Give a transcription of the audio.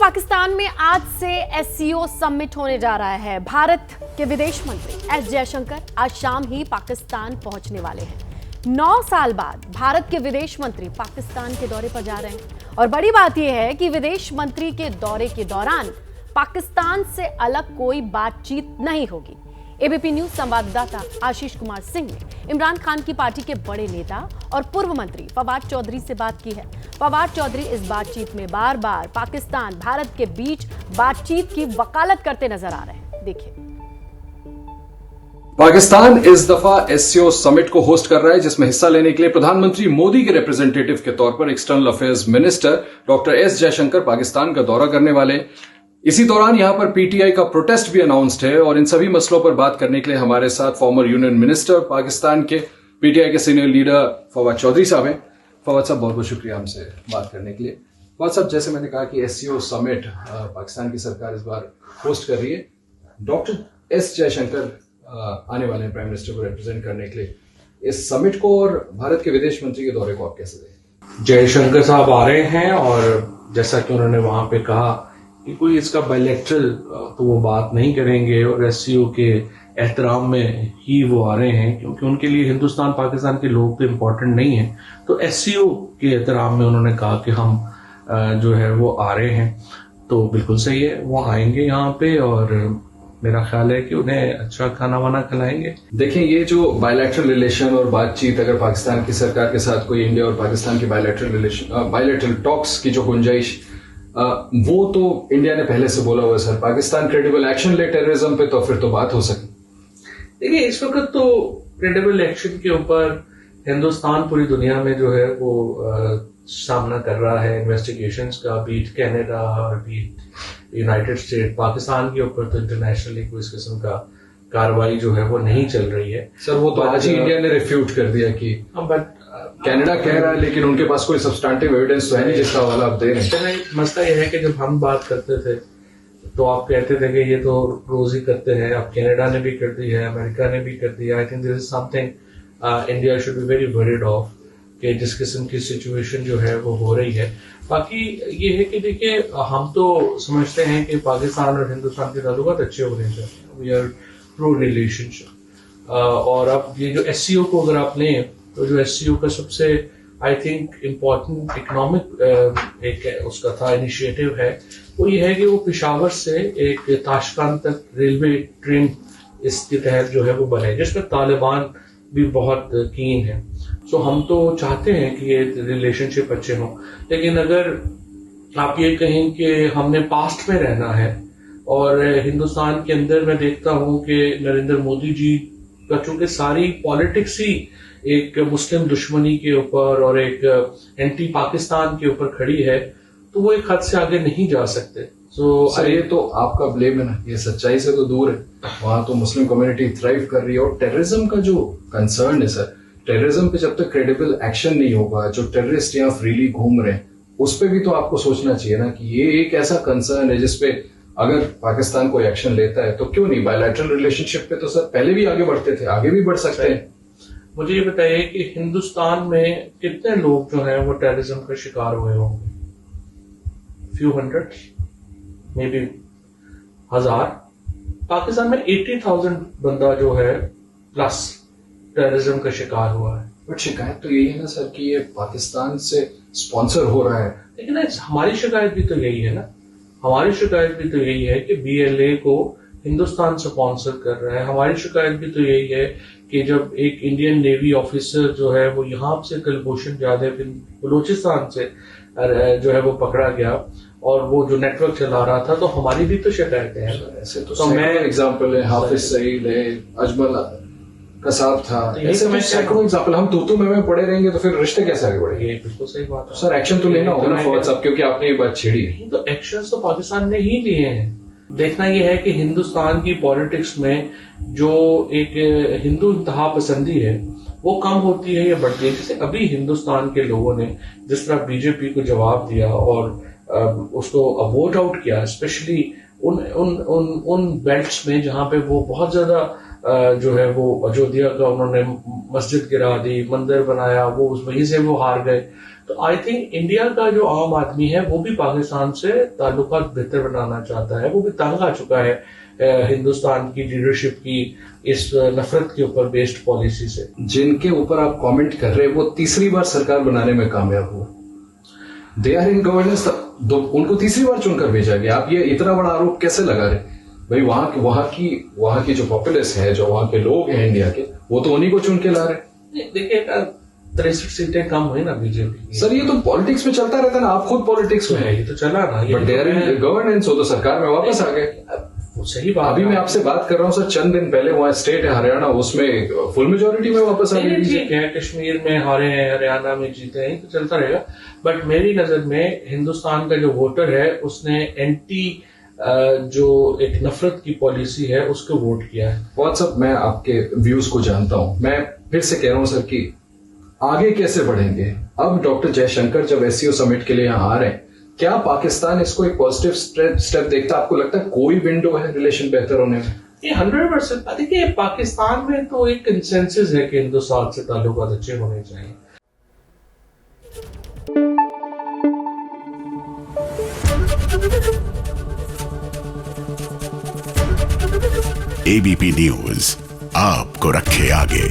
पाकिस्तान में आज से एससीओ समिट होने जा रहा है। भारत के विदेश मंत्री एस जयशंकर आज शाम ही पाकिस्तान पहुंचने वाले हैं। 9 साल बाद भारत के विदेश मंत्री पाकिस्तान के दौरे पर जा रहे हैं और बड़ी बात यह है कि विदेश मंत्री के दौरे के दौरान पाकिस्तान से अलग कोई बातचीत नहीं होगी। एबीपी न्यूज संवाददाता आशीष कुमार सिंह ने इमरान खान की पार्टी के बड़े नेता और पूर्व मंत्री फवाद चौधरी से बात की है। फवाद चौधरी इस बातचीत में बार बार पाकिस्तान भारत के बीच बातचीत की वकालत करते नजर आ रहे हैं। देखिए, पाकिस्तान इस दफा एससीओ समिट को होस्ट कर रहा है, जिसमें हिस्सा लेने के लिए प्रधानमंत्री मोदी के रिप्रेजेंटेटिव के तौर पर external affairs minister doctor S Jaishankar Pakistan का दौरा करने वाले। इसी दौरान यहां पर पीटीआई का प्रोटेस्ट भी अनाउंस्ड है और इन सभी मसलों पर बात करने के लिए हमारे साथ फॉर्मर यूनियन मिनिस्टर पाकिस्तान के पीटीआई के सीनियर लीडर फवाद चौधरी साहब हैं। फवाद साहब, बहुत बहुत शुक्रिया हमसे बात करने के लिए। फवाद साहब, जैसे मैंने कहा कि एससीओ समिट पाकिस्तान की सरकार इस बार होस्ट कर रही है। डॉक्टर एस जयशंकर आने वाले हैं प्राइम मिनिस्टर को रिप्रेजेंट करने के लिए। इस समिट को और भारत के विदेश मंत्री के दौरे को आप कैसे देखें? जयशंकर साहब आ रहे हैं और जैसा कि उन्होंने वहां पे कहा कि कोई इसका बायलैटरल तो वो बात नहीं करेंगे और एससीओ के एहतराम में ही वो आ रहे हैं, क्योंकि उनके लिए हिंदुस्तान पाकिस्तान के लोग तो इम्पोर्टेंट नहीं है। तो एससीओ के एहतराम में उन्होंने कहा कि हम जो है वो आ रहे हैं, तो बिल्कुल सही है, वो आएंगे यहाँ पे और मेरा ख्याल है कि उन्हें अच्छा खाना वाना खिलाएंगे। देखिए, ये जो बायलैटरल रिलेशन और बातचीत अगर पाकिस्तान की सरकार के साथ कोई इंडिया और पाकिस्तान की बायलैटरल टॉक्स की जो गुंजाइश वो तो इंडिया ने पहले से बोला हुआ है, सर पाकिस्तान क्रेडिबल एक्शन ले टेररिज्म पे तो फिर तो बात हो सके। देखिए, इस वक्त तो क्रेडिबल एक्शन के ऊपर हिंदुस्तान पूरी दुनिया में जो है वो सामना कर रहा है इन्वेस्टिगेशंस का, बीट कनाडा और बीट यूनाइटेड स्टेट। पाकिस्तान के ऊपर तो इंटरनेशनली कोई इस किस्म का कार्रवाई जो है वो नहीं चल रही है। सर, वो तो आज ही इंडिया ने रिफ्यूट कर दिया कि बट कनाडा कह रहा है, लेकिन उनके पास कोई सब्सटैंटिव एविडेंस तो है नहीं जिसका हवाला आप दे रहे हैं। मसला यह है कि जब हम बात करते थे तो आप कहते थे कि ये तो रोज ही करते हैं। अब कनाडा ने भी कर दी है, अमेरिका ने भी कर दिया। I think this is something India should be very worried of कि जिस किस्म की सिचुएशन जो है वो हो रही है। बाकी ये है कि देखिए, हम तो समझते हैं कि पाकिस्तान और हिंदुस्तान के ताल्लुकात अच्छे होने चाहिए, वी आर प्रो रिलेशनशिप। और अब ये जो एससीओ को अगर आप लें तो जो एससीओ का सबसे आई थिंक इम्पोर्टेंट इकोनॉमिक एक उसका था इनिशिएटिव है, वो ये है कि वो पेशावर से एक ताशकंद तक रेलवे ट्रेन इसके तहत जो है वो बने, जिसमें तालिबान भी बहुत कीन है। सो हम तो चाहते हैं कि ये रिलेशनशिप अच्छे हों, लेकिन अगर आप ये कहें कि हमने पास्ट में रहना है और हिंदुस्तान के अंदर मैं देखता हूं कि नरेंद्र मोदी जी का चूंकि सारी पॉलिटिक्स ही एक मुस्लिम दुश्मनी के ऊपर और एक एंटी पाकिस्तान के ऊपर खड़ी है, तो वो एक हद से आगे नहीं जा सकते। सर, ये तो आपका ब्लेम है ना, ये सच्चाई से तो दूर है। वहां तो मुस्लिम कम्युनिटी थ्राइव कर रही है और टेररिज्म का जो कंसर्न है सर, टेररिज्म पे जब तक क्रेडिबल एक्शन नहीं होगा, जो टेररिस्ट यहाँ फ्रीली घूम रहे हैं उस पर भी तो आपको सोचना चाहिए ना कि ये एक ऐसा कंसर्न है जिसपे अगर पाकिस्तान कोई एक्शन लेता है तो क्यों नहीं। बायलैटरल रिलेशनशिप पे तो सर पहले भी आगे बढ़ते थे, आगे भी बढ़ सकते हैं। मुझे ये बताइए कि हिंदुस्तान में कितने लोग जो हैं वो टेररिज्म का शिकार हुए होंगे? Few hundred, may be 1000। Pakistan में 80,000 बंदा जो है प्लस टेररिज्म का शिकार हुआ है। बट शिकायत तो यही है ना सर कि ये पाकिस्तान से स्पॉन्सर हो रहा है। लेकिन हमारी शिकायत भी तो यही है ना, हमारी शिकायत भी तो यही है कि बीएलए को हिंदुस्तान स्पॉन्सर कर रहा है। हमारी शिकायत भी तो यही है कि जब एक इंडियन नेवी ऑफिसर जो है वो यहाँ से कुलभूषण जाधव बलूचिस्तान से जो है वो पकड़ा गया और वो जो नेटवर्क चला रहा था, तो हमारी भी तो शिकायतें हैं। ऐसे तो मैं एग्जाम्पल है, हाफिज सईद है, अजमल कसाब था, ऐसे में सैकड़ों एग्जाम्पल। हम तू में पड़े रहेंगे तो फिर रिश्ते कैसे आगे बढ़ेंगे? ये बिल्कुल सही बात है सर, एक्शन तो लेना होगा ना फौज साहब, क्योंकि आपने ये बात छेड़ी है। तो एक्शन तो पाकिस्तान ने ही लिए हैं। देखना यह है कि हिंदुस्तान की पॉलिटिक्स में जो एक हिंदू इंतहा पसंदी है वो कम होती है या बढ़ती है। जैसे अभी हिंदुस्तान के लोगों ने जिस तरह बीजेपी को जवाब दिया और उसको वोट आउट किया, स्पेशली उन बेल्ट्स में जहां पे वो बहुत ज्यादा जो है वो अयोध्या का उन्होंने मस्जिद गिरा दी, मंदिर बनाया, वो वहीं से वो हार गए। तो आई थिंक इंडिया का जो आम आदमी है वो भी पाकिस्तान से ताल्लुकात बेहतर बनाना चाहता है, वो भी तंग आ चुका है हिंदुस्तान की लीडरशिप की इस नफरत के ऊपर बेस्ड पॉलिसी से। जिनके ऊपर आप कमेंट कर रहे हैं वो तीसरी बार सरकार बनाने में कामयाब हुआ, दे आर इन गवर्नेंस, उनको तीसरी बार चुनकर भेजा गया। आप ये इतना बड़ा आरोप कैसे लगा रहे? भाई वहां की जो पॉपुलेस है, जो वहां के लोग हैं इंडिया के, वो तो उन्हीं को चुन के ला रहे। देखिए 63 सीटें कम हुई ना बीजेपी। सर ये तो पॉलिटिक्स में चलता रहता है ना, आप खुद पॉलिटिक्स में है, ये तो चला ना, but they are in governance, हो तो सरकार में वापस आ गए। सही बात। अभी मैं आपसे बात कर रहा हूँ सर, चंद दिन पहले वहाँ स्टेट है हरियाणा, उसमें फुल मेजोरिटी में वापस आ गई। ठीक है, कश्मीर में हारे हैं, हरियाणा में जीते हैं, तो चलता रहेगा। बट मेरी नजर में हिंदुस्तान का जो वोटर है उसने एंटी जो एक नफरत की पॉलिसी है उसको वोट किया है। व्हाट्सअप, मैं आपके व्यूज को जानता हूं, मैं फिर से कह रहा हूं सर कि आगे कैसे बढ़ेंगे? अब डॉक्टर जयशंकर जब एससीओ समिट के लिए यहाँ आ रहे हैं, क्या पाकिस्तान इसको एक पॉजिटिव स्टेप देखता है? आपको लगता है कोई विंडो है रिलेशन बेहतर होने में? ये 100%। देखिए पाकिस्तान में तो एक कंसेंसस है कि हिंदुस्तान से ताल्लुकात अच्छे होने चाहिए। एबीपी न्यूज आपको रखे आगे।